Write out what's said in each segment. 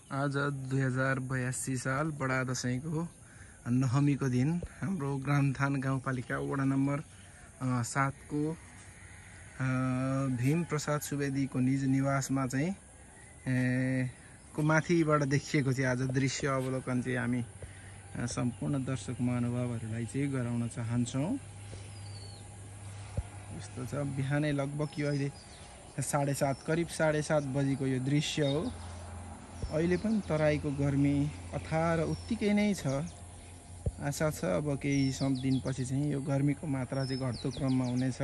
आज 2082 साल बडा दशैंको नवमीको दिन हाम्रो ग्रामथान गाउँपालिका वडा नम्बर 7 को भीम प्रसाद सुवेदीको निज निवासमा चाहिँ को माथिबाट देखिएको चाहिँ आज दृश्य अवलोकन चाहिँ हामी सम्पूर्ण दर्शक महानुभावहरूलाई चाहिँ गराउन चाहन्छौँ। यस्तो छ, बिहानै लगभग यो अहिले 7:30 करिब 7:30 बजेको यो दृश्य हो। अहिले पनि तराईको गर्मी अथाह र उत्तिकै नै छ। आशा छ अब केही दिनपछि चाहिँ यो गर्मीको मात्रा चाहिँ घट्दो क्रममा हुनेछ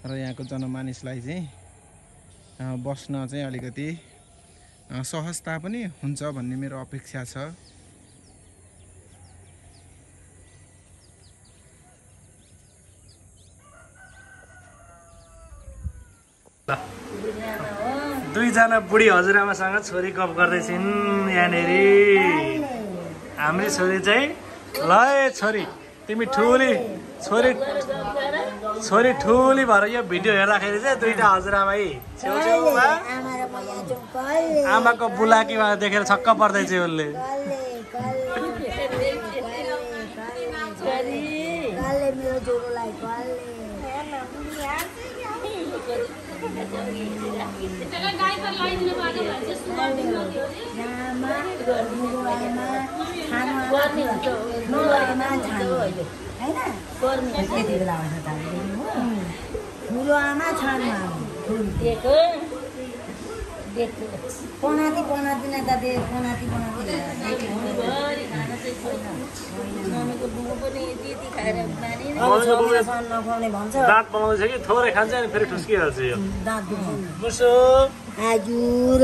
र यहाँको जनमानिसलाई चाहिँ बस्न चाहिँ अलिकति सहजता पनि हुन्छ भन्ने मेरो अपेक्षा छ। दुईजना बुढी हजुरआमासँग छोरी गफ गर्दैछिन् यहाँनिर। हाम्री छोरी चाहिँ ल छोरी तिमी ठुली छोरी ठुली भएर यो भिडियो हेर्दाखेरि चाहिँ दुईटा हजुरआमा छेउछेउमा आमाको बुलाकीमा देखेर छक्क पर्दैछ उसले। दाँत बनाउँदैछ कि थोरै खान्छ अनि फेरि ठुस्किहाल्छ यो मुसो हजुर।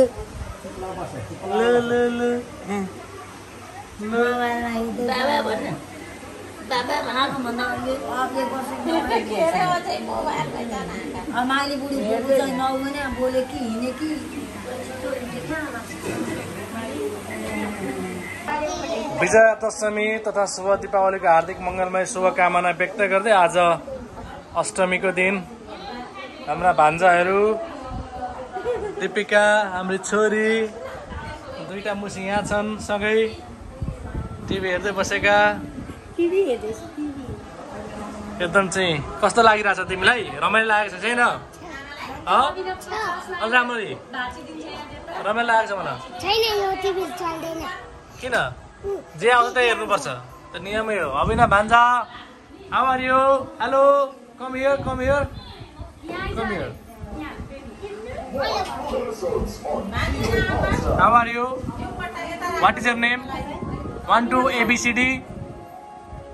विजया दशमी तथा शुभ दीपावलीको हार्दिक मङ्गलमय शुभकामना व्यक्त गर्दै आज अष्टमीको दिन हाम्रा भान्जाहरू दीपिका हाम्रो छोरी दुईटा मुसी यहाँ छन् सँगै टिभी हेर्दै बसेका। एकदम चाहिँ कस्तो लागिरहेछ तिमीलाई? रमाइलो लागेको छ छैन? राम्ररी रमाइलो लागेको छ भन। किन? जे आउँछ त्यही हेर्नुपर्छ, त नियमै हो। अभिना भान्जा how are you? Hello come here come here come here. How are you? What is your name? 1 2 ABCD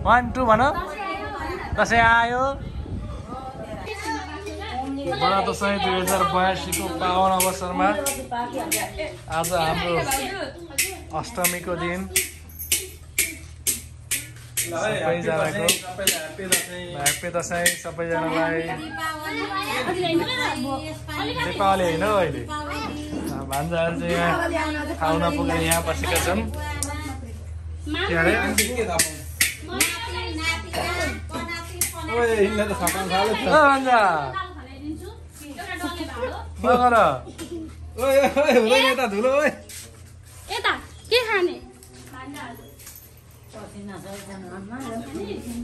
1 2 भन। दसैँ आयो। बडा दसैँ 2082 को पावन अवसरमा आज हाम्रो अष्टमीको दिन सबैजनाको ह्याप्पी दसैँ सबैजनालाई। दीपावली होइन हौ अहिले। भान्जाहरू चाहिँ यहाँ खाउन पुगेर यहाँ बसेका छन्।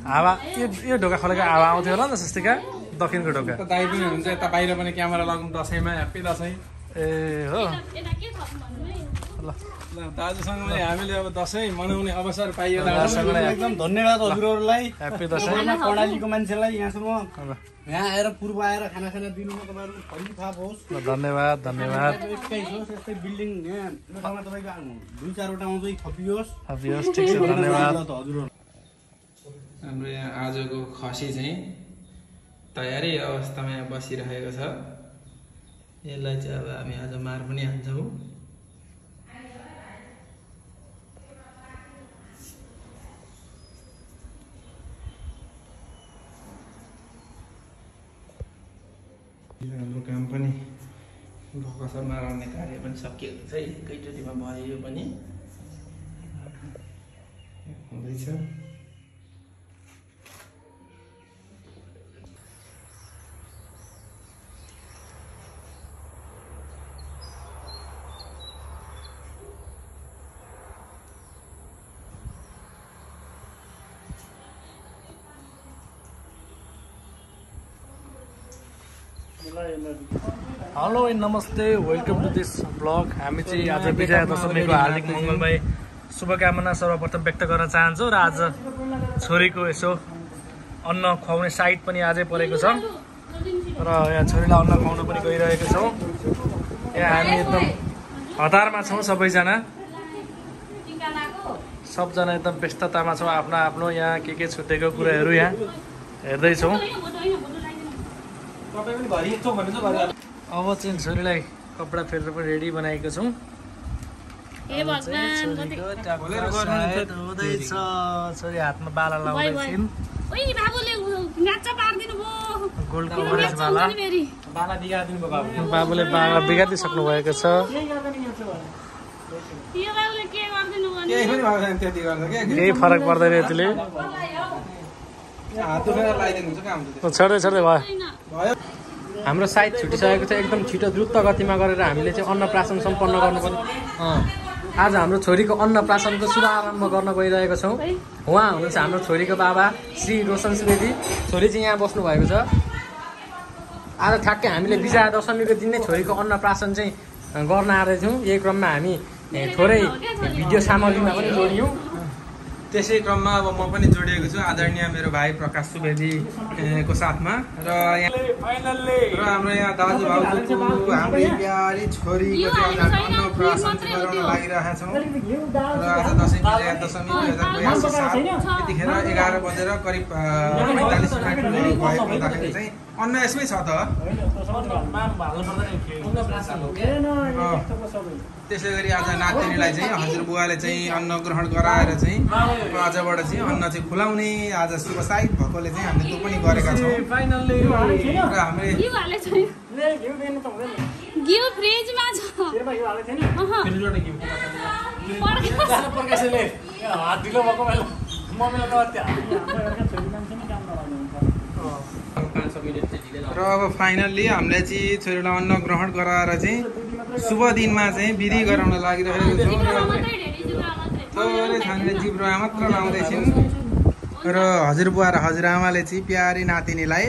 हावा यो ढोका खोलेको हावा आउँथ्यो होला नि त स्वस्तिका? दक्षिणको ढोका दाइ पनि हुन्छ यता बाहिर पनि क्यामेरा लगाउनु दसैँमा ह्याप्पी दसैँ। ए हो ल दाजुसँग हामीले अब दसैँ मनाउने अवसर पाइयो। एकदम धन्यवाद हजुरहरूलाई। ह्याप्पी दसैँ। कर्णालीको मान्छेलाई यहाँसम्म यहाँ आएर पूर्व आएर खाना दिनुमा तपाईँहरूको फैली थाहा होस्। धन्यवाद धन्यवाद। यस्तै बिल्डिङ यहाँ तपाईँको 2-4वटा आउँदै थपियोस्। ठिक छ धन्यवाद हजुरहरू। हाम्रो यहाँ आजको खसी चाहिँ तयारी अवस्थामा यहाँ बसिरहेको छ। यसलाई चाहिँ अब हामी आज मार पनि हान्छौँ। हाम्रो काम पनि भएको छ, मार्ने कार्य पनि सकिएको छ। एकैचोटिमा भयो यो पनि हुँदैछ। हेलो नमस्ते वेलकम टु दिस ब्लग। हामी चाहिँ आज विजया दशमीको हार्दिक मङ्गलमय शुभकामना सर्वप्रथम व्यक्त गर्न चाहन्छु र आज छोरीको यसो अन्न खुवाउने साइट पनि आजै परेको छ र यहाँ छोरीलाई अन्न खुवाउन पनि गइरहेको छौँ। यहाँ हामी एकदम हतारमा छौँ, सबैजना एकदम व्यस्ततामा छौँ, आफ्नो आफ्नो यहाँ के छुटेको कुराहरू यहाँ हेर्दैछौँ। अब चाहिँ छोरीलाई कपडा फेरेर पनि रेडी बनाएको छौँ। छोरी हातमा बाला लाउँदैछिन्, गोल्डको अरेन्ज बाबुले बाला बिगारिदिइसक्नु भएको छ। केही फरक पर्दैन यसले, छोड्दै भयो। हाम्रो साइट छुटिसकेको छ, एकदम छिटो द्रुत गतिमा गरेर हामीले चाहिँ अन्नप्राशन सम्पन्न गर्नुपर्ने। आज हाम्रो छोरीको अन्नप्राशनको शुभारम्भ गर्न गइरहेको छौँ। उहाँ हुनुहुन्छ हाम्रो छोरीको बाबा श्री रोशन सुवेदी। छोरी चाहिँ यहाँ बस्नु भएको छ। आज ठ्याक्कै हामीले विजया दशमीको दिन नै छोरीको अन्नप्राशन चाहिँ गर्न आएछौँ। यही क्रममा हामी थोरै भिडियो सामग्रीमा पनि जोडियौँ। त्यसै क्रममा अब म पनि जोडिएको छु आदरणीय मेरो भाइ प्रकाश सुवेदीको साथमा र हाम्रो यहाँ दाजुभाउजूको हाम्रो प्यारी छोरीको चाहिँ अन्नप्राशन गराउन लागिरहेका छौँ। र आज विजया दशमी 2082 साल यतिखेर 11 बजेर करिब 45 मिनट भएको हुँदाखेरि चाहिँ अन्न यसमै छ त। त्यसै गरी आज नातिनीलाई चाहिँ हजुरबुवाले चाहिँ अन्न ग्रहण गराएर चाहिँ आजबाट चाहिँ अन्न चाहिँ खुलाउने आज शुभ साइत भएकोले चाहिँ हामीले त्यो पनि गरेका छौँ। र हामीले र अब फाइनल्ली हामीले चाहिँ छोरीलाई अन्न ग्रहण गराएर चाहिँ शुभ दिनमा चाहिँ विधि गराउन लागिरहेको छौँ। थोरै खाने जिब्रोमा मात्र लाउँदैछिन् र हजुरबुवा र हजुरआमाले चाहिँ प्यारी नातिनीलाई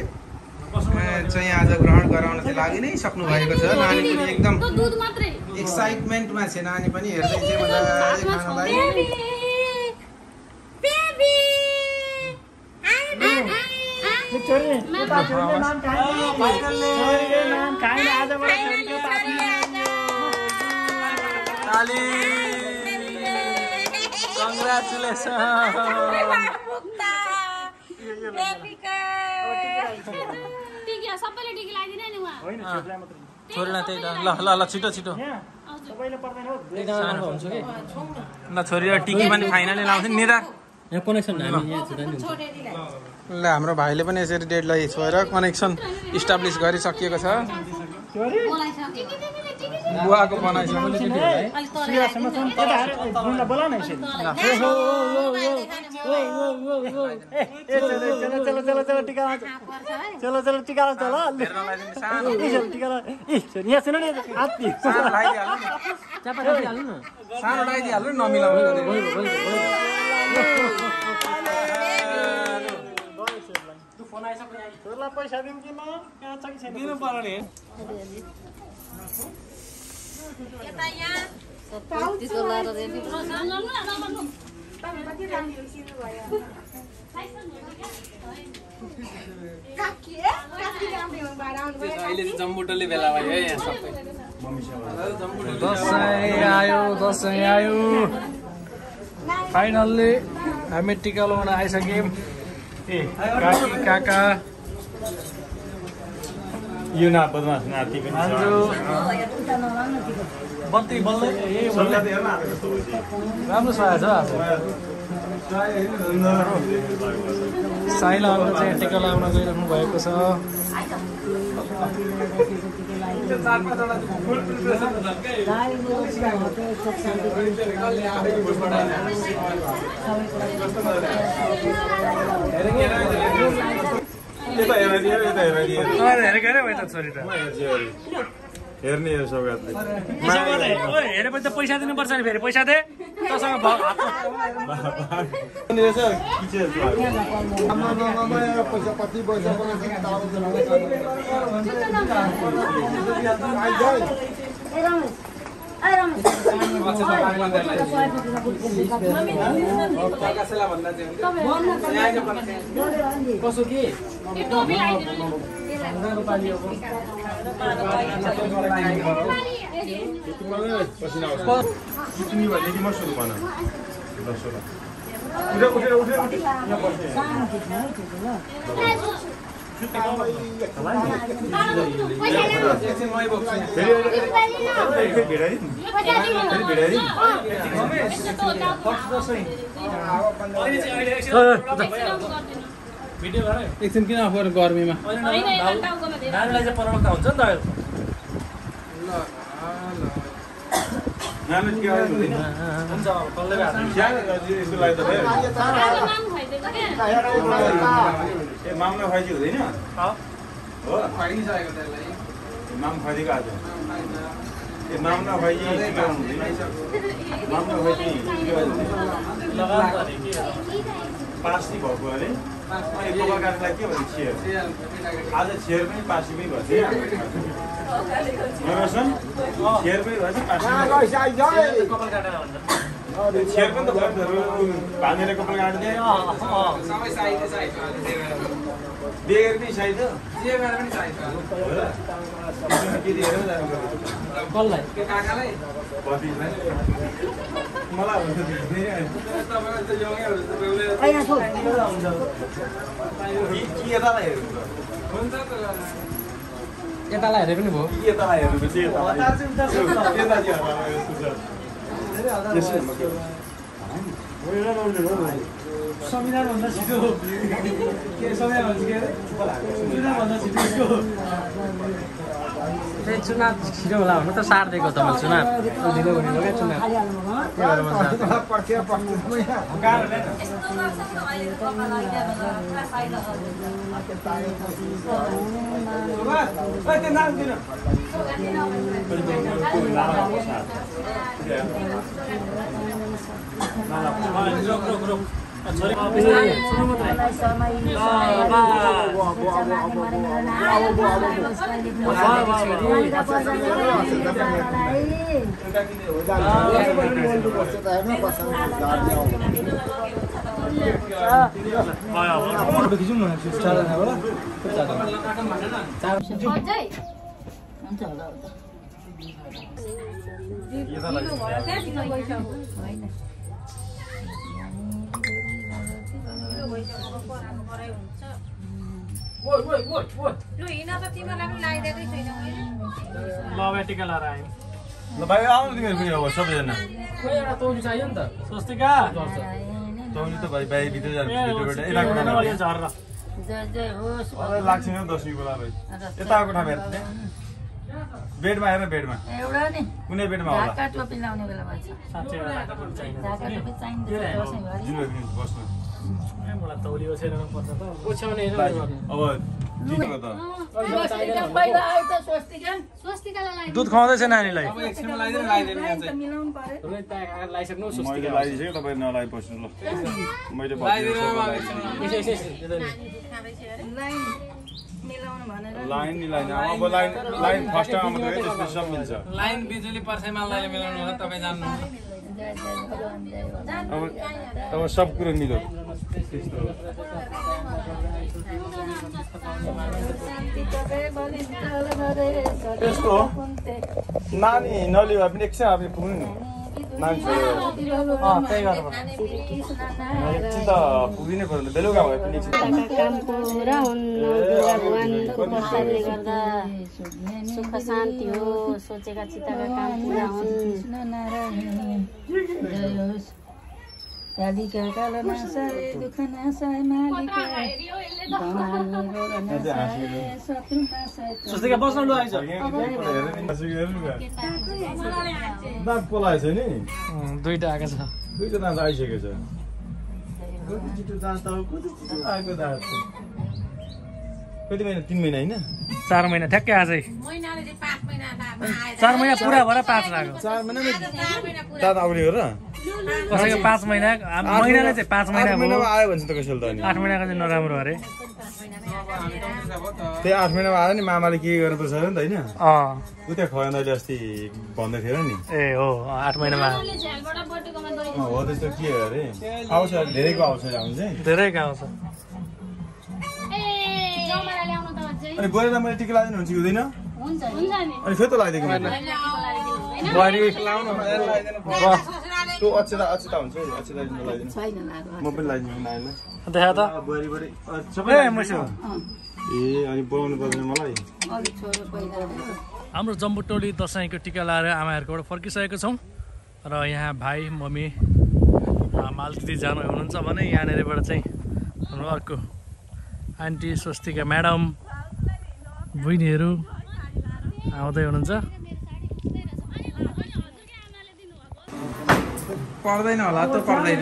चाहिँ आज ग्रहण गराउन चाहिँ लागि नै सक्नु भएको छ। नानी पनि एकदम एक्साइटमेन्टमा छ, नानी पनि हेर्दै चाहिँ मजाले खानलाई। छोरीलाई त्यही त ल छिटो छिटो ल छोरीलाई टिकी पनि फाइनली लाउँछ नि त। ल हाम्रो भाइले पनि यसरी डेडलाई छोएर कनेक्सन इस्टाब्लिस गरिसकिएको छ। बुवाको बनाइसक्यो सानो लगाइदिइहाल्नु नि, नमिलाउनु। पैसा दिनु कि दिनु पर्यो नि। अहिले जम्बुटोले बेला भयो है, यहाँ सबै दसैँ आयो। फाइनल्ली हामी टिका लगाउन आइसक्यौँ। काकी काका यो ना बदमास नाति पनि बत्ती बल्दै राम्रो छ आज। साइला चाहिँ टिका लगाउन गइरहनु भएको छ। हेर्ने हेर सौगातले हेरेपछि त पैसा दिनुपर्छ नि फेरि पैसा दे तसँग कसो के तिमी भनेदेखि म सुरु भन भिडियो गर एकछिन किन अफ गर्नु गर्मीमा नानीलाई चाहिँ पराउनु त हुन्छ नि त हुन्छ कसले मामला खुवाइजी हुँदैन हो माम खुवाइदिएको आज मामला खुवाइजी मामला खुवाइजी पास नै भएको अरे गोपाकाहरूलाई के भन्छ छेयर आज छेयर पनि पासी पनि भन्छ छेयर पनि भन्छ छेयर पनि त भाँजेर कपाल काट्दै बेगर पनि साइज के दिएर कसलाई मलाई यतालाई हेरे पनि भयो संविधान भन्दा छिटो के संविधान भन्छ के चुनाव भन्दा छिटो चुनाव छिटो होला भन्नु त सार दिएको त मैले चुनाव ढिलो भनेको क्या चुनाव टिका लगाएर आयौँ ल भाइ आउनु तिमीहरू पनि अब सबैजना कोही एउटा तौली चाहियो नि त स्वस्तिका तौली त भाइ बाहिर भित्र जानु झरेर लाग्छ नि 10 बेला भाइ यताको ठाउँ हेर्छ बेडमा हेर बेडमा एउटा नि कुनै बेडमा होला ढाका टोपी लाउने बेला भन्छ साँच्चै ढाका टोपी चाहिन्छ ढाका टोपी चाहिन्छ दसैँ भरि दिनु बस्नु मलाई तौली ओछेर पर्छ त ओछ्याउने अब दिनु त स्वस्तिका पहिला आयो त स्वस्तिका दुध खुवाउँदैछ नानीलाई अब एकछिनमा लगाइदिनु लगाइदिनु यहाँ चाहिँ मिलाउनु पर्यो रोहित दाइ लगाइसक्नु मैले स्वस्तिका लगाइदिएँ तपाईँ नलाइ बस्नु ल मैले लगाइदिनु अब लाइन मिलाउनु भनेर लाइन नि लाइन अब लाइन लाइन फर्स्ट टाइम आउँदा त्यसपछि सब मिल्छ लाइन बिजुली पर्छ माललाई मिलाउनु होला तपाईँ जान्नु अब सब कुरो मिल्यो त्यस्तो हो नानी नलियो भने पनि एकछिन आफूले पुग्नु नि नानी छोडेर त्यही गर्नु एकछिन त पुगिनै पर्यो बेलुका भए पनि एकछिन काम पुरा हुन् दुर्गा भगवानको प्रसादले गर्दा सुख शान्ति हो सोचेका चित्तका काम पुरा हुन् राधिका काल नासारे दुख नासाय मालिका भवानी रोग नासाय शत्रु नासाय स्वस्तिका बस्न लु आइज दाँत पोलाएछ नि दुईटा आएको छ दुईटा दाँत आइसकेको छ कति छिटो दाँत कति छिटो आएको दाँत कति महिना 3 महिना होइन 4 महिना ठ्याक्कै आजै महिनाले चाहिँ 5 महिना 4 महिना पुरा भएर 5 लाग्यो 4 महिनामा दादा आउने हो र कसैको 5 महिना महिनाले चाहिँ 5 महिना 8 महिनामा आयो भने त कसैले त अनि 8 महिनाको चाहिँ नराम्रो अरे त्यही 8 महिनामा आयो नि मामाले के गर्नुपर्छ नि त होइन अँ उता खयन अहिले अस्ति भन्दै थियो नि ए हो 8 महिनामा हो त्यस्तो के अरे आउँछ धेरैको आउँछ आउनु चाहिँ धेरै आउँछ अनि गएर मैले टिका लगाइदिनु हुन्छ कि हुँदैन अनि फेरि त लगाइदिएको बुहारी त्यो अक्षता हुन्छ अक्षता लगाइदिनु म पनि लगाइदिनु नानीलाई देखा त बुहारी ए मुसु ए अनि बोलाउनु पर्दैन मलाई हाम्रो जम्बु टोली दसैँको टिका लाएर आमाहरूकोबाट फर्किसकेको छौँ र यहाँ भाइ मम्मी माल दिदी जानु हुनुहुन्छ भने यहाँनिरबाट चाहिँ हाम्रो अर्को आन्टी स्वस्तिका म्याडम बहिनीहरू आउँदै हुनुहुन्छ पर्दैन होला त पर्दैन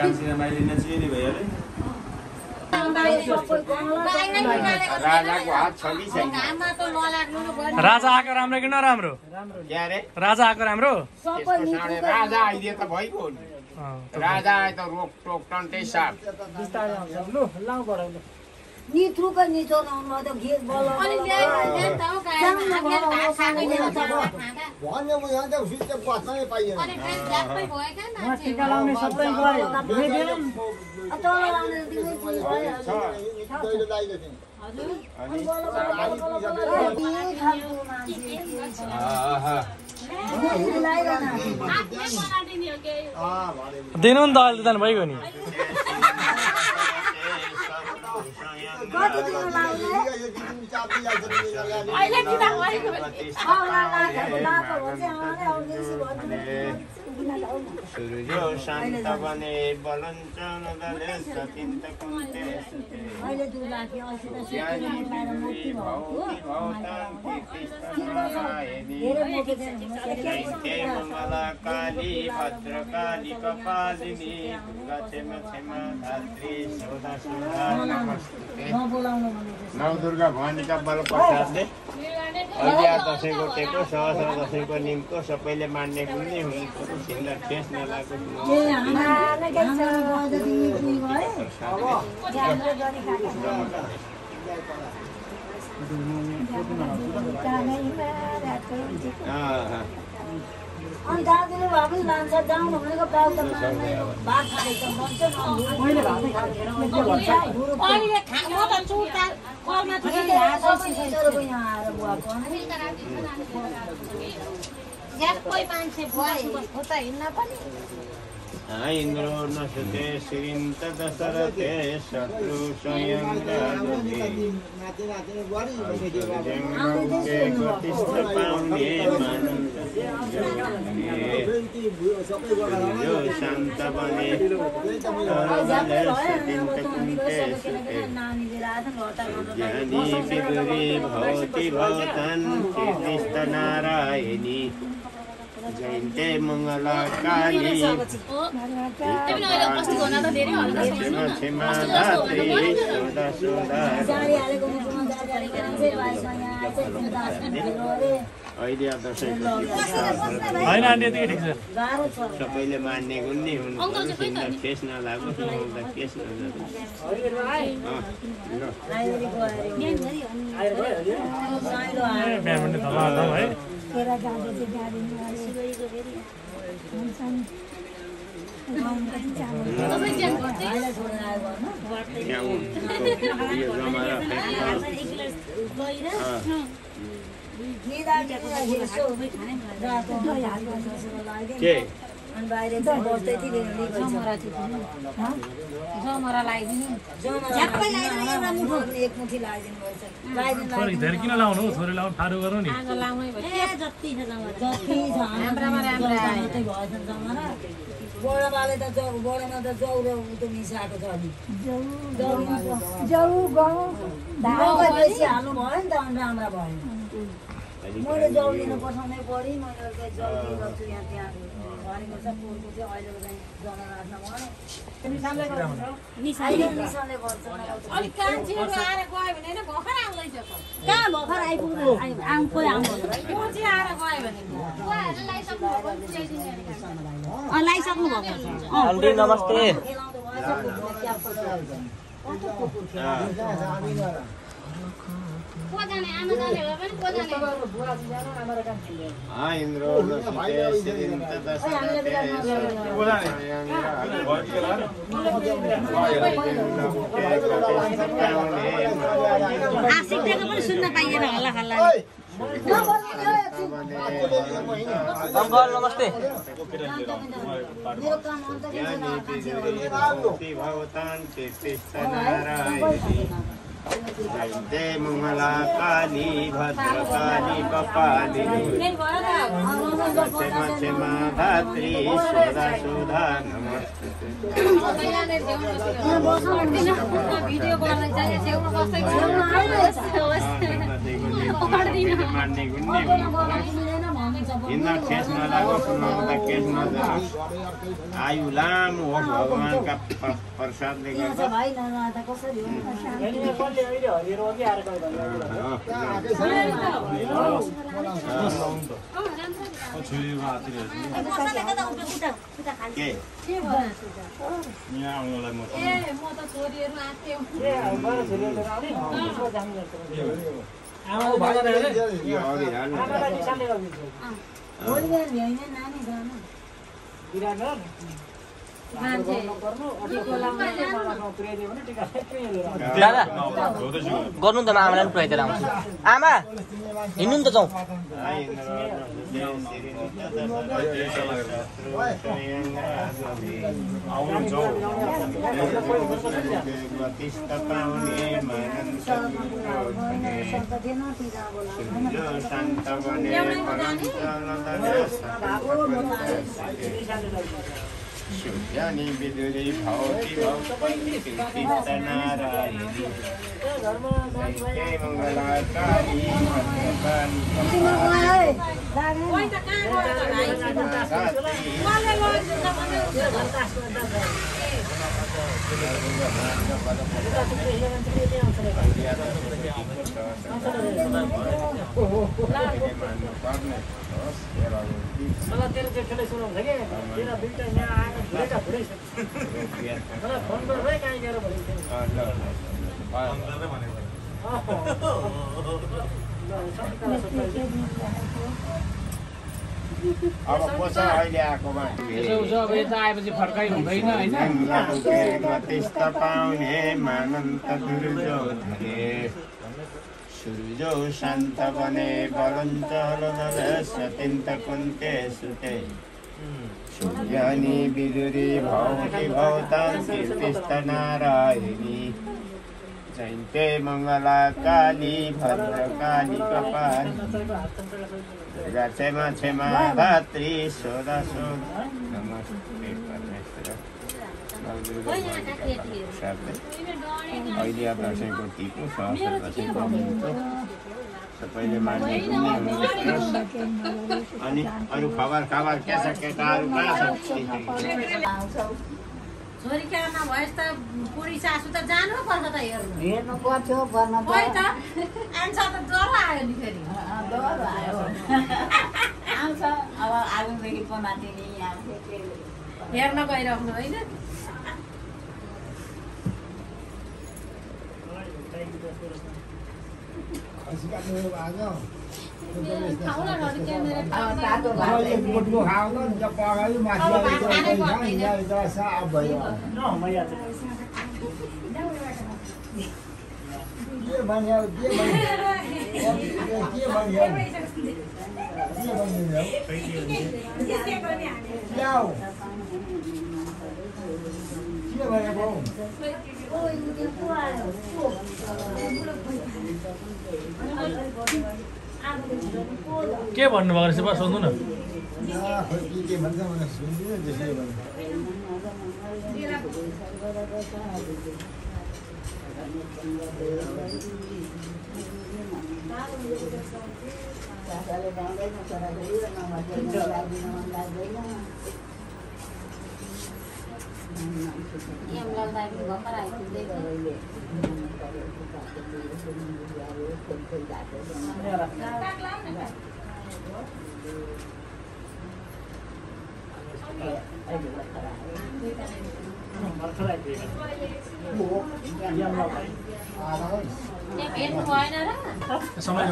कान्छी माइली नचिने भइहाल्यो राजाको हात छली छैन राजा आएको राम्रो कि नराम्रो के अरे राजा आएको राम्रो राजा आइदिए त भइगयो नि राजा आए त रोक टोक टन्टै साप निथुको निथो लाउनु त गीत बोलाउनु अनि ल्याइ त भन्ने म यहाँ त सुते बस्नै पाइएन अनि ड्रेस ब्ल्याकमै भयो के न टिका लाउने सबै गरे दिदिन अतल लाउने दिनै भयो दैले लाइले थिए हजुर अनि दिनु नि त अहिले त भइगयो नि कति दिन लाग्यो अहिले दिदा भएको सूर्यो शान्त बने बलञ्चन दले सतिन्त कुन्ते अहिले दुला के अहिले मुक्ति भयो मङ्गला काली भद्रकाली कपालिनी दुर्गा क्षमा क्षमा धात्री सौदा सौदा नमस्ते नौ दुर्गा भवानीका बल प्रसादले अहिले दसैँको टेको सहस्र दसैँको निम्तो सबैले मान्ने कुनै हुन्छ छिन्दा ठेस नलागो अनि दाजुले बाबु लान्छ जाउँ भनेको बाबु त भात खाएको भन्छ मैले भातै खाएर म त चुर्ता कलमा थियो यहाँ आएर बुवाको ग्यास कोही मान्छे बुवा त हिँड्न पनि इन्द्रो नसुते श्रीन्त दशरथे शत्रु स्वयं शान्त बने ज्ञानी विदुरी भवति भवतन् कीर्तिस्त नारायणी जयन्ते मङ्गला काली क्षमा धात्री सोदा सोदा अहिले सबैले मान्ने गुन्ने हुनु केस नलागोस् केस बाहिर बस्दै थियो जमरा लगाइदिनु झ्याप्पै लगाइदिनु एउटा मुठो एक मुठी लगाइदिनु भएछ थोरै धेरै किन लाउनु थोरै लाउनु फारो गर्नु नि आगो लाउनै भयो ए जति छ हाम्रामा राम्रा मात्रै भएछ जमरा बोडाबाले त बोडामा त जौ र उतो मिसाएको छ नि जौ गहुँ धान बेसी हाल्नु भयो नि त अनि राम्रा भएन मैले जौ लिनु पठाउनै पऱ्यो मैले जौ दिइरहेको छु यहाँ त्यहाँ भनेको छ पोहोरको चाहिँ अहिलेको चाहिँ जमा राख्न भयो निशानले गर्छ अलिक कान्छीहरू आएर गयो भने होइन भर्खर आउँदैछ कहाँ भर्खर आइपुग्नु कोही आउनु कोची आएर गयो भने लगाइसक्नु भएको आन्टी नमस्ते इन्द्रो सिक्दाको पनि सुन्न पाइएन हल्ला हल्ला अङ्कल नमस्ते जयन्ते मङ्गला काली भद्रकाली कपालिनी क्षमा धात्री सोदा सोदा हिँड्न खेस नलागोस् नहुँदा केस नजाओस् आयु लामो होस् भगवानका प्रसादले गर्दा दादा गर्नु त आमालाई पनि पुऱ्याइदिएर आउँछु आमा हिँड्नु नि त जाउँ ज्ञानी विदुरी भवति कीर्तिस्त नारायणी जय मङ्गला काली भद्रकाली अब कसो अहिले आएकोमा अब यता आएपछि फर्काइ हुँदैन होइन त्यस्ता पाउने मानन्त दुर्जो धरे सुर्जो शान्त बने बलञ्चल सत्यन्त कुन्ते सुते सूर्यानी बिजुरी भौति भौतां कीर्तिस्त नारायणी जयन्ते मङ्गला काली भद्रकाली कपाली दुर्गा क्षमा क्षमा धात्री सोदा सोद नमस्ते परमेश्वर अहिले अब दसैँको टिको सहस्र दसैँको सबैले मान्ने हुनुहुन्छ अनि अरू खबर के छ केटाहरू कहाँ छ छोरी क्या नभएस् त बुढी सासु त जानु पर्छ त हेर्नु पर्थ्यो गर्न खोइ त आन्छ त डर आयो नि फेरि डर आयो आउँछ अब आगोदेखि पनातिनी आउँछ हेर्न गइराख्नु होइन के भन्नुभएको रहेछ बा सोध्नु न समय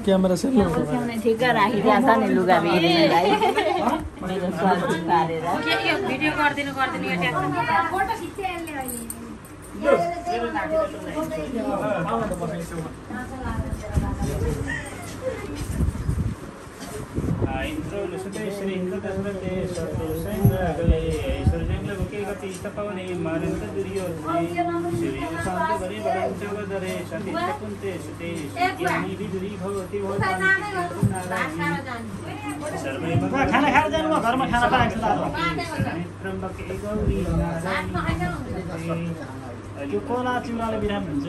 क्यामेरा ठिक्क राखिरहेछ नि लुगा बेर्नेलाई मेरो सब्जी पारेर यो भिडियो गरिदिनु यो फोटो खिच्दै खाना खाएर जानु म घरमा खाना पाएको त्यो कोला चिउराले बिराम हुन्छ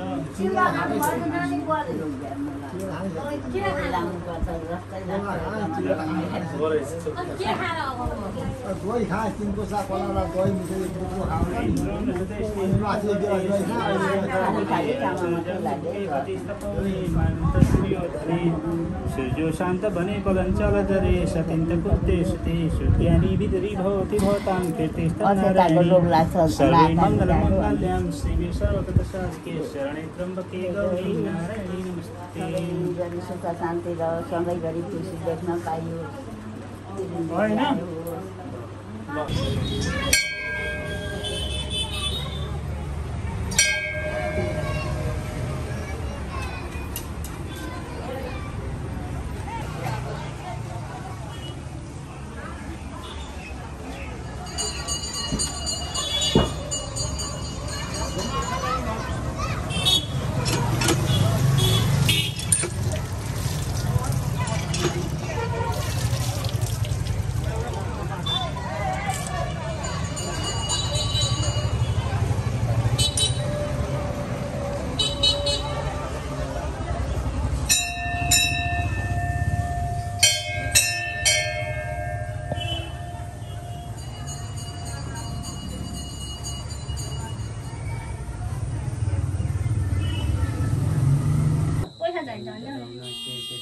दही खा तिनको साग कोला दही मिठो सूर्यो शान्त बने पलञ्चल दरे सत्यन्त कुर्ते सुते सुज्ञानी विदरी भवति भवतां सर्वे मङ्गलमङ्गल्यां श्री सर्वगतसाधिके शरणे त्र्यम्बके गौरी नारायणी नमस्ते सुख शान्ति र सधैँभरि खुसी देख्न पाइयो होइन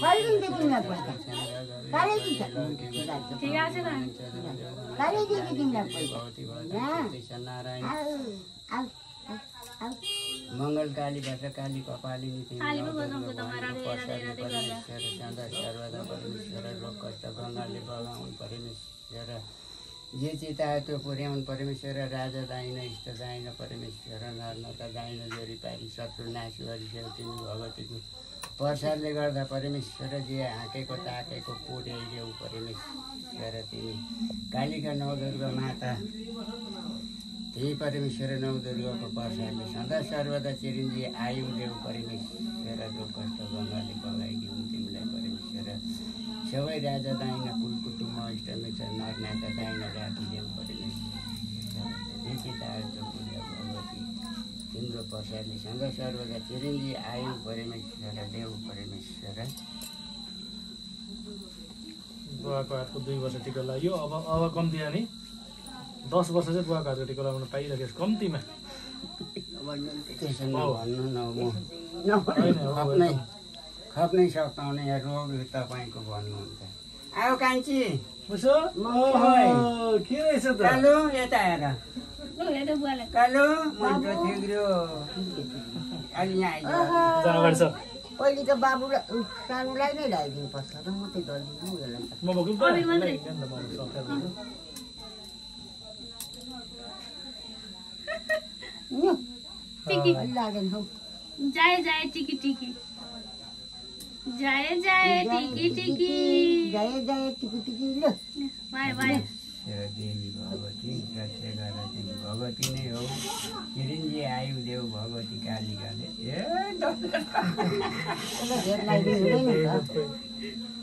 कहिले दिन्छ तिमीलाई पैसा कहिले दिन्छ ठिक আছে না कहिले दिन्छ तिमीलाई पैसा मङ्गलकाली भद्रकाली कपालिनी कालीको बजाउँको त मारा परमेश्वर सदा सर्वदा परमेश्वर लोक कष्ट गङ्गाले बगाउनु परमेश्वर जे चितायो त्यो पुर्याउनु परमेश्वर राजा दाइन इष्ट दाइन परमेश्वर नर्नता दाइन जोरी पारी शत्रु नाश गरिदेऊ तिमी भगवतीको प्रसादले गर्दा परमेश्वर जे हाँकेको ताकेको पुर्याइदेऊ परमेश्वर तिमी कालिका नवदुर्गा माता त्यही परमेश्वर नवदुर्गाको प्रसादले सदा सर्वदा चिरञ्जी आयु देऊ परमेश्वर जो कष्ट गङ्गाले बगाइदिउँ तिमीलाई परमेश्वर सबै राजा दाइन कुल कुटुम्ब इष्टमित्र नरनाथा दाइन राखिदेऊ परमेश्वर जे चितायो त्यो पुर्याऊ भगवती तिम्रो प्रसादले सदा सर्वदा चिरञ्जी आयु परमेश्वर देऊ परमेश्वर बुवाको हातको 2 वर्ष टिका लाग्यो अब कम्ती अनि 10 वर्ष चाहिँ बुवाको हातको टिका लगाउन पाइरहेको छ कम्तीमा त्यसो नभन्नु न म खप्नै सक्ताउने यहाँ रोग तपाईँको भन्नुहुन्छ आऊ कान्छी के रहेछ त कालु यता हेर कालु मन्टो थिग्रो अलि यहाँ आइज पहिले त बाबुलाई सानोलाई नै ल्याइदिनु पर्छ र म चाहिँ गरिदिनु लागेन हौ जाए जाए टिकी टिकी जाए जाए टिकी टिकी जाए जाए टिकी टिकी ल बाय बाय देवी भगवती रक्षा गर तिमी भगवती नै हो चिरञ्जी आयु देऊ भगवती कालिकाले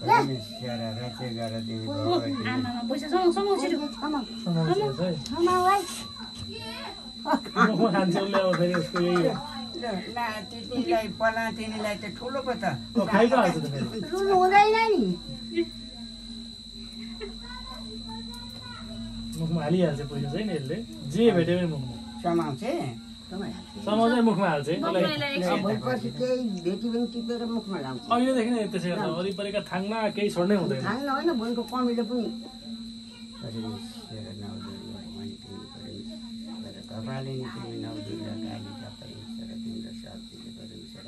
परमेश्वर रक्षा गर तिमी भगवती पैसा समाउ छिटो तिनीलाई पला तिनीलाई त ठुलो पो त रुनु हुँदैन नि मुखमा हालिहाल्छ पैसा चाहिँ नि यसले जे भेट्यो भने मुखमा समाउँछ समाउँदै मुखमा हाल्छ भोलिपर्सि केही भेट्यो भने टिपेर मुखमा लाउँछ अहिलेदेखि नै त्यसै गर्दा वरिपरिका थाङमा केही छोड्नै हुँदैन थाङ्ना होइन भोलिको कमिलो पनि कपालिनी तिमी नवदुर्गा कालिका परमेश्वर तिम्रो शक्तिले परमेश्वर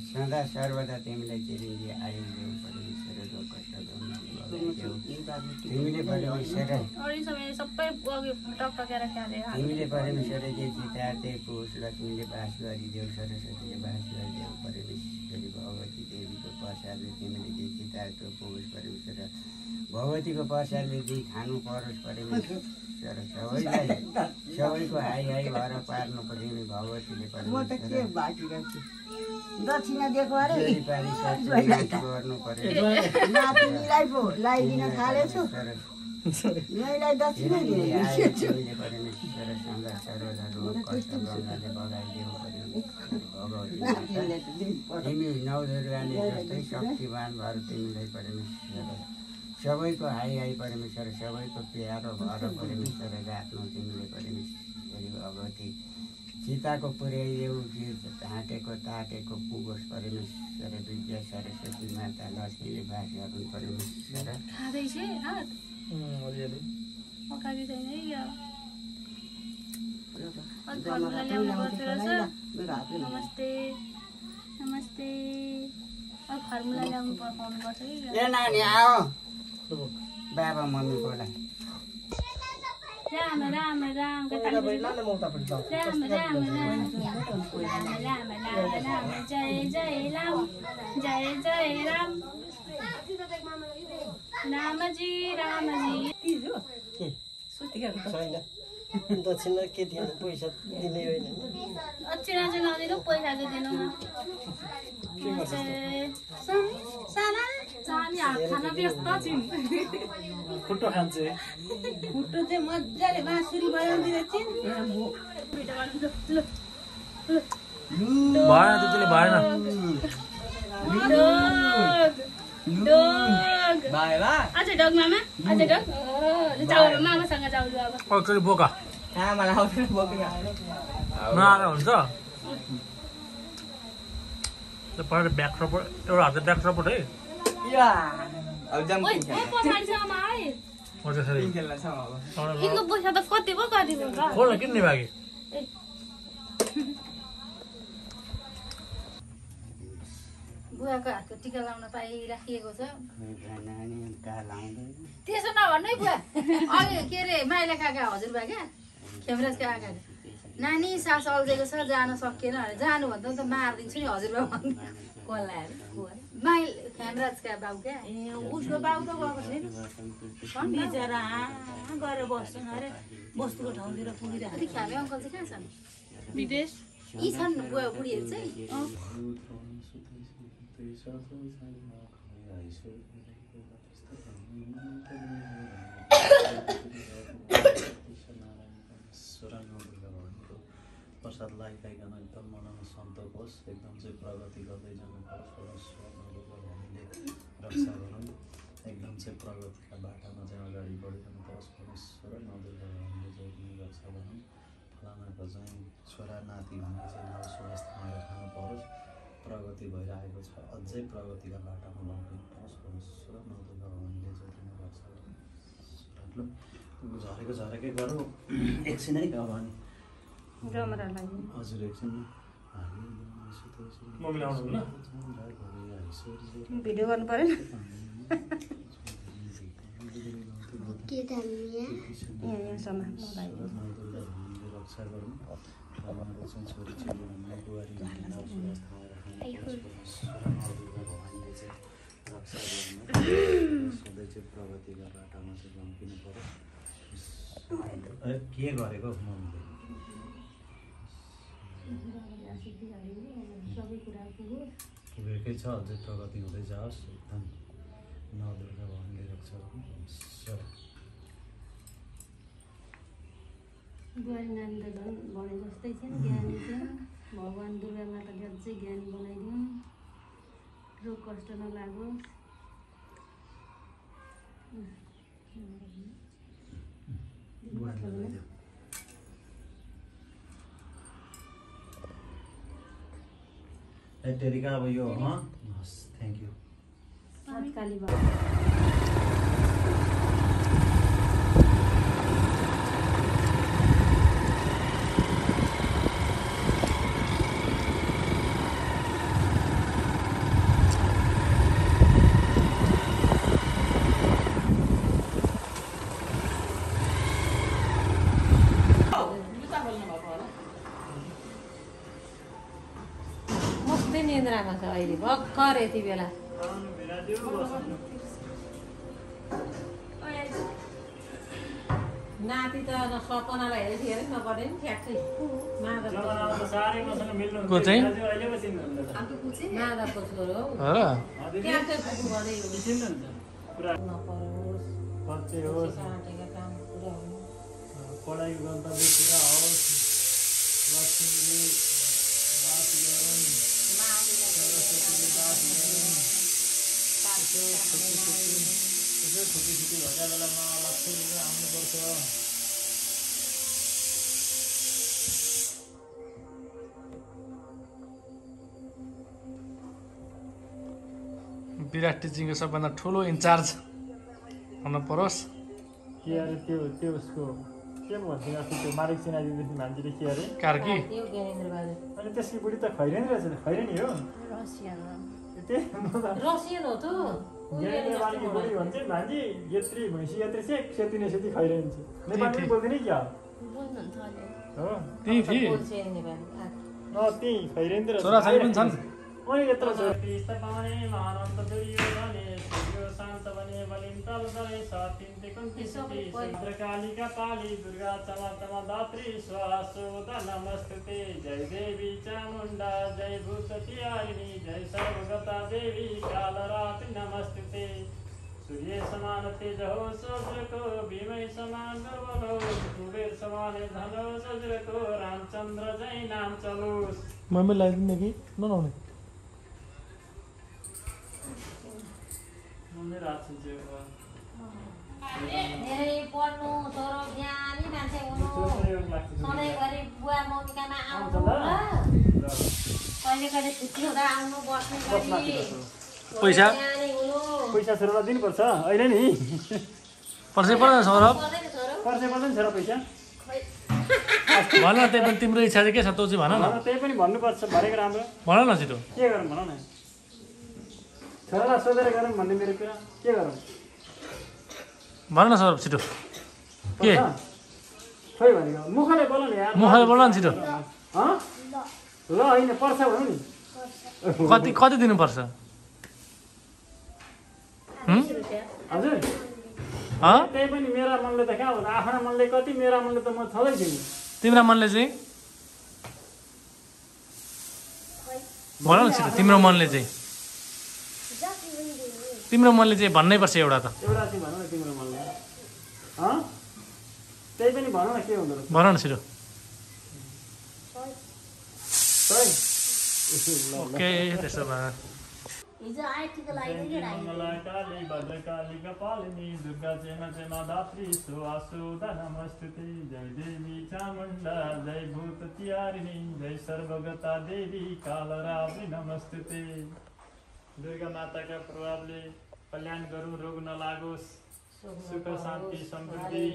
सदा सर्वदा तिमीलाई चिरञ्जी आयु देऊ परमेश्वर जो कष्ट तिमीले परमेश्वर तिमीले परमेश्वर जे चिताए त्यही पुरुष लक्ष्मीले बास गरिदेऊ सरस्वतीले बास गरिदेऊ परमेश्वरी भगवती देवीको प्रसादले तिमीले जे चिताए त्यो पुरुष परमेश्वर भगवतीको प्रसादले जे खानु परोस् परमेश्वर सबैको हाई हाई भएर पार्नु पर्यो नि भगवतीले दक्षिणा दिएको अरे गर्नु पर्यो नातिनीलाई पो लगाइदिन थालेछु यहीलाई दक्षिणा परमेश्वर सदा सर्वदा रोग कष्ट गङ्गाले बगाइदिनु पर्यो भगवती तिमी नवदुर्गाले जस्तै शक्तिवान भएर तिमीलाई परमेश्वर सबैको हाई हाई परमेश्वर सबैको प्यारो भएर परमेश्वर राख्नु तिमीले परमेश्वरी भगवती सीताको पुर्याइदेऊ ढाँटेको ताकेको पुगोस् परमेश्वर विद्या सरस्वती माता लक्ष्मीले बास गर्नु परमेश्वर नमस्ते नमस्ते फर्मुला ल्याउनु पर्नु पर्छ कि ए नानी आओ बाबा मम्मी बोला राम राम राम राम राम जय जय राम जय जय राम रामजी रामजी दक्षिणा के थिएन पैसा दिने होइन दक्षिणा चाहिँ नदिनु पैसा चाहिँ दिनु खाना व्यस्त छिन् खुट्टो खान्छ खुट्टो चाहिँ मजाले बाँसुरी बजाउँदिन छिन् भएन त्यतिले भएन अझै डग मामा अझै डग चाउल मामासँग चाउल अब एकचोटि बोका आमालाई आउँदैन बोकेर नआएर हुन्छ पर ब्याक सपोर्ट एउटा हात ब्याक सपोर्ट है या अब जम ओइ पछाडी छ मा है हो त्यसरी खेल्न छ अब इनको पैसा त कति पो गरिदिनु त खोल किन्ने बाकी बुवाको हातको टिका लाउन पाइराखिएको छ नानी कहाँ लाउँदै त्यसो नभन्नु है बुवा अघि के अरे माइला काका हजुरबा क्या खेमराजका आका नानी सास अल्झेको छ जान सकिएन भने जानु भन्दा त मारिदिन्छु नि हजुरबा भन्नु कसलाई माइल खेमराजका बाउ क्या ए उसको बाउ त गएको छैन बिचरा गएर बस्छन् अरे बस्तीको ठाउँतिर पुगिरहेको अनि ख्यामे अङ्कल चाहिँ कहाँ छन् विदेश यी छन् बुवा बुढीहरू चाहिँ प्रसाद लगाइकन एकदम मनमा सन्तोष होस् एकदम चाहिँ प्रगति गर्दै जानुपर्छ हामीले रक्षा गरौँ एकदम चाहिँ प्रगतिका बाटामा चाहिँ अगाडि बढिरहनुपर्छ परमेश्वर नदुर्गा हामीले चाहिँ पनि रक्षा गरौँ फलानाको चाहिँ छोरा नाति भन्ने चाहिँ स्वास्थ्यमा राख्नु परोस् प्रगति भइरहेको छ अझै प्रगतिका बाटामा लगिनुपर्छ परमेश्वर नदुर्गा हामीले चाहिँ पनि रक्षा गरौँ झरेको झरेकै गरौँ एकछिनै अब अनि हजुर एकछिन भिडियो गर्नु पर्यो रक्षा गरौँ भगवानको चाहिँ छोरी चेलीहरूलाई बुहारी भगवानले चाहिँ रक्षा गर्नु सधैँ चाहिँ प्रगतिका बाटामा चाहिँ लम्किनु पर्यो के गरेको मम्मीले पुगेकै छ अझै प्रगति हुँदै जाओस् एकदम नदुर्गा भगवानले रक्षा गर्नु बुहारी नानी त झन् भने जस्तै थिएन ज्ञानी थियो भगवान् दुर्गा माताले अझै ज्ञानी बनाइदिउँ रोग कष्ट नलागोस् टेरिका अब यो हस् थ्याङ्क यू तत्काली निन्द्रामा छ अहिले भर्खर यति बेला नाति त सपनालाई हेरेको हेरे नपरे नि ठ्याक्कै को चाहिँ माधवको छोरो हौ ट्याक्कै पुग्नु पर्यो नपरोस् आँटेका काम पुरा हुनु पढाइ गन्तव्य पुरा होस् लक्ष्मीले बास गरौँ सरस्वतीले बास गरौँ यसो छुट्टी भएका बेलामा लक्ष्मीले आउनुपर्छ विराट टिचिङको सबभन्दा ठुलो इन्चार्ज हुन परोस् के अरे त्यो उसको के भन्छ अस्ति त्यो मालिक चिनाइदिँदैछ मान्छेले के अरे कार्की अनि त्यसको बुढी त खैरेनी रहेछ खैरेनी हो रसियन हो त नेपाली बुढी भन्छ भान्जी यत्री भैँसी यत्री से सेती ने सेती खैरेनी छ नेपाली बोल्दैन क्या हो त्यही थिए त्यही खैरेनी र छोराछोरी पनि छन् अनि यत्रो छ पाउने महानन्द दुर्योधने सूर्य शान्त बने बलिन्तल दरे सातिन्ते कुन्ती सती भद्रकालिका काली दुर्गा चमा चमा दात्री स्वासोदा नमस्ते जय देवी चामुण्डा जय भूततियारिणी जय सर्वगता देवी कालरात्रि नमस्ते सूर्य समान तेज हो सज्र को भीमय समान बल हो कुबेर समान धन हो सज्र को रामचंद्र जय नाम चलोस् मम्मी लगाइदिने कि नलाउने धेरै पढ्नु छोरो ज्ञानी मान्छे हुनु सधैँभरि बुवा मम्मीकामा आउनु ल कहिले कहिले छुट्टी हुँदा आउनु बस्नु गरी पैसा पैसा छोरालाई दिनुपर्छ अहिले नि पर्छ पर्दैन सौरभ पर्दैन छोरा पैसा भन न त्यही पनि तिम्रो इच्छा चाहिँ के छ तँ चाहिँ भन न त्यही पनि भन्नुपर्छ भनेको राम्रो भन न छिटो के गरौँ भन न छोरालाई सोधेर गरौँ भन्ने मेरो कुरा के गरौँ भन न सौरभ छिटो के खोइ भनेको मुखले बोल न यार मुखले बोल न छिटो ल होइन पर्छ भनौँ नि कति दिनुपर्छ हजुर त्यही पनि मेरा मनले त कहाँ हुन्छ आफ्ना मनले कति मेरा मनले त म छँदै थिएँ तिम्रो मनले चाहिँ भन न छिटो तिम्रो मनले चाहिँ भन्नै पर्छ एउटा त एउटा चाहिँ भन न तिम्रो मनले त्यही पनि भन न के हुँदो रहेछ भन न छिटो ओके त्यसो भए हिजो आए टिका लगाइदियो काली भद्रकाली कपालिनी दुर्गा चेमा चेमा धात्री सुवासुदा नमस्तुते जय देवी चामुण्डा जय भूत तिहारिणी जय सर्वगता देवी कालरात्रि नमस्तुते दुर्गा माताका प्रभावले कल्याण गरौँ रोग नलागोस् सुख शान्ति समृद्धि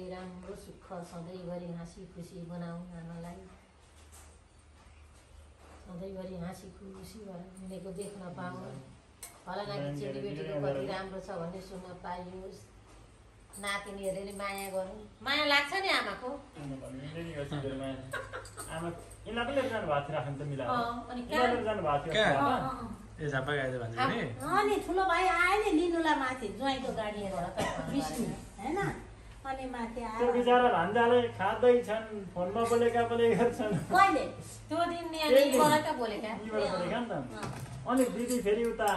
राम्रो सुख सधैँभरि हाँसी खुसी बनाऊ आमालाई सधैँभरि हाँसी खुसी हुनेको देख्न पाऊँ फलानाकी चेलीबेटीको कति राम्रो छ भन्ने सुन्न पाइयोस् नातिनीहरूले माया गरौँ माया लाग्छ नि आमाको अनि ठुलो भाइ आयो नि लिनुलाई माथि ज्वाइँको गाडी विष्णु होइन अनि माथि त्यो बिचारा भान्जाले खाँदैछन् फोनमा बोलेका छन् कहिले त्यो दिन बोलेका अनि दिदी फेरि उता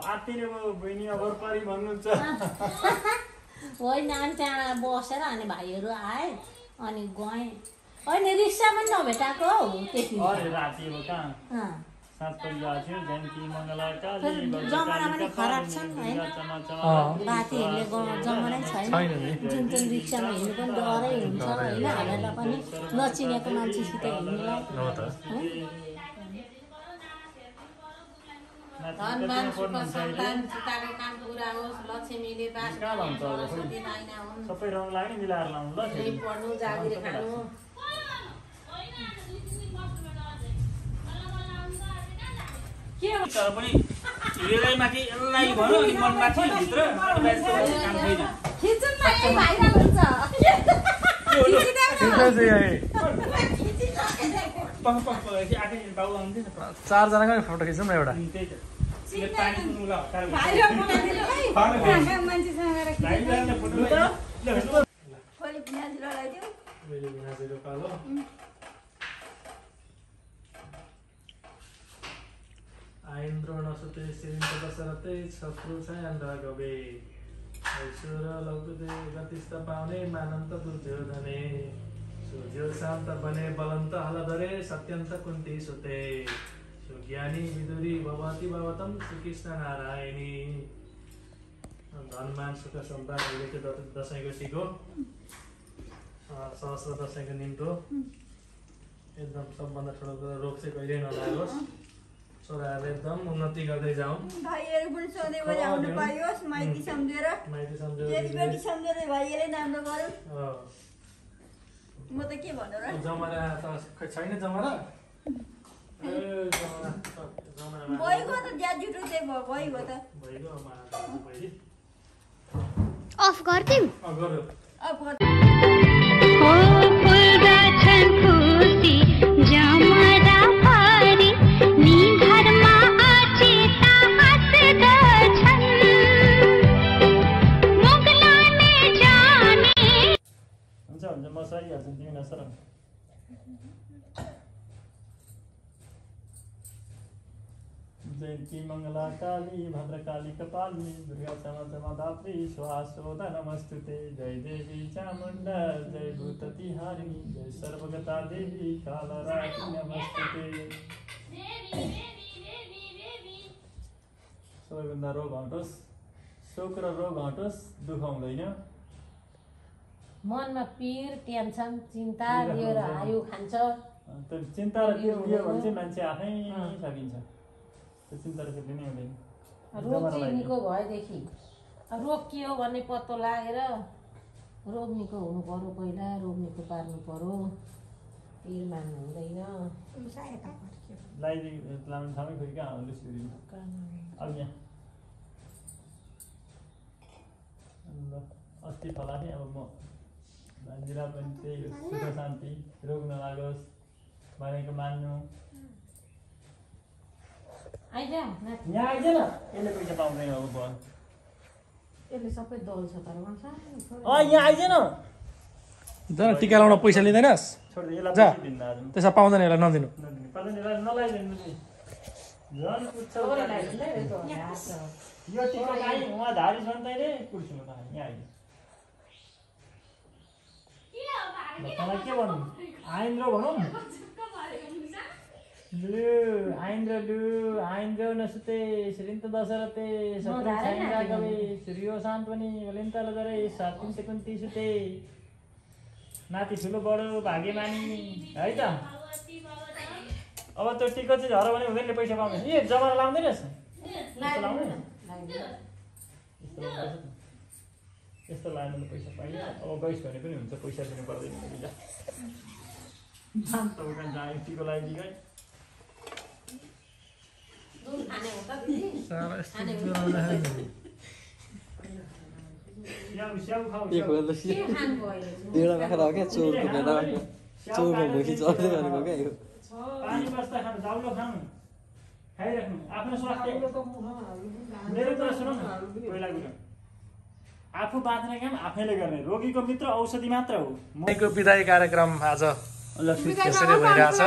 आत्तिनेको बहिनी अभरपरी भन्नुहुन्छ होइन अनि त्यहाँ बसेर अनि भाइहरू आए अनि गएँ होइन रिक्सा पनि नभेटाएको हौ त्यति राति हो कहाँ साँझ परिवार थियो जानकी मङ्गला काली जमाना पनि खराब छन् होइन बातीहरूले जमानै छैन जुन चाहिँ रिक्सामा हिँड्नु पनि डरै हुन्छ होइन हामीहरूलाई पनि नचिनेको मान्छेसित हिँड्नुलाई धनमान सुख सन्तान चिताको काम पुरा होस् लक्ष्मीले बास सबै रङ लाग्ने मिलाएर लाउनु ल पढ्नु जागिर खानु तर पनि हिँडेरै माथि यसलाई भन्यो अनि मन माथि भित्र चारजनाको फोटो खिचौँ न एउटा आइन्द्र नसुते सिरिन्त दशरथे शत्रु छायन्द गवे ऐश्वर लौकुते गतिस्थ पाउने मानन्त दुर्योधने सुज्यो शान्त बने बलन्त हलधरे सत्यन्त कुन्ती सुते सुज्ञानी विदुरी भवती भवतम श्रीकृष्ण नारायणी धनमान सुख सन्तान अहिलेको दसैँको टिको सहस्र दसैँको निम्तो एकदम सबभन्दा ठुलो कुरा रोग चाहिँ कहिल्यै नलागोस् छोराहरूले एकदम उन्नति गर्दै जाउँ भाइहरू पनि सधैँभरि आउनु पाइयोस् माइती सम्झेर चेलीबेटी सम्झेर भाइहरूले राम्रो गरौँ म त के भन्नु र जमाना त छैन जमाना भइगयो त ज्याद जुटो चाहिँ भइगयो त अफ गर्दिम अफ गर्दिम म सरिहाल्छु तिमी नसर जयन्ती मङ्गला काली भद्रकाली कपालिनी दुर्गा क्षमा क्षमा धात्री स्वासोदा नमस्तुते जय देवी चामुण्डा जय भूत तिहारिणी जय सर्वगता देवी कालरात्रि नमस्तुते सबैभन्दा रोग हटोस् शोक र रोग हटोस् दुःख हुँदैन मनमा पीर टेन्सन चिन्ता लिएर आयु खान्छ त्यो चिन्ता र त्यो लियो भने चाहिँ मान्छे आफै सकिन्छ त्यो चिन्ता र त्यो नै हुँदैन रोग चाहिँ निको भएदेखि रोग के हो भन्ने पत्तो लागेर रोग निको हुनु पर्यो पहिला रोग निको पार्नु पर्यो पिर मान्नु हुँदैन लाउने ठाउँमै फेरि कहाँ आउनु अब यहाँ अस्ति फला थिएँ अब म भान्जीलाई पनि त्यही सुख शान्ति रोग नलागोस् भनेको मान्नु यहाँ आइज न यसले पैसा पाउँदैन अब भयो यसले सबै दल छ तर यहाँ आइज न जन टिका लाउन पैसा लिँदैनस् जा त्यसमा पाउँदैन यसलाई नदिनु यो टिका काहीँ उहाँ धारी सन्ताइले कुर्सीमा त यहाँ आइज तँलाई के भन्नु आइन्द्र भनौँ आइन्द्र नसुते श्रीन्त दशरथे शत्रु छैन राघवे सूर्यो सान्तवनी वलिन्तल गरे सातिन्ते कुन्ती सुते नाति ठुलो बडो भाग्यमानी है त अब त्यो टिकट चाहिँ झर भने हुँदैन पैसा पाउँदैन ए जमाना लाउँदैन यस्तो लानु पैसा पाइन्छ अब गइस भने पनि हुन्छ पैसा दिनु पर्दैन टिको लगाइदियो है पानी बस्दा खानु दाउलो खानु खाइराख्नु आफ्नो स्वास्थ्य मेरो कुरा सुनौ न पहिला कुरा आफू बाँच्ने काम आफैले गर्ने रोगीको मित्र औषधि मात्र हो मको विदाई कार्यक्रम आज यसरी भइरहेछ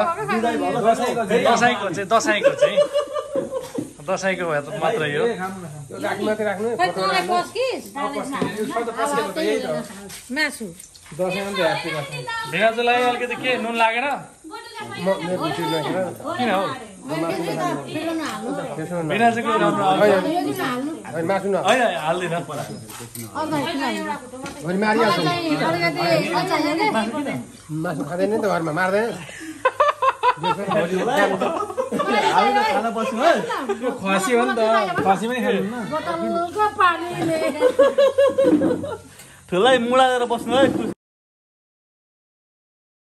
दसैँको भए त मात्रै हो भिनाजुलाई अलिकति के नुन लागेन किन हो भिनाजुको हाल्दिन मासु खाँदैन नि त घरमा मार्दैन खसी हो नि त खसीमै खानु ठुलै मुडा गरेर बस्नु है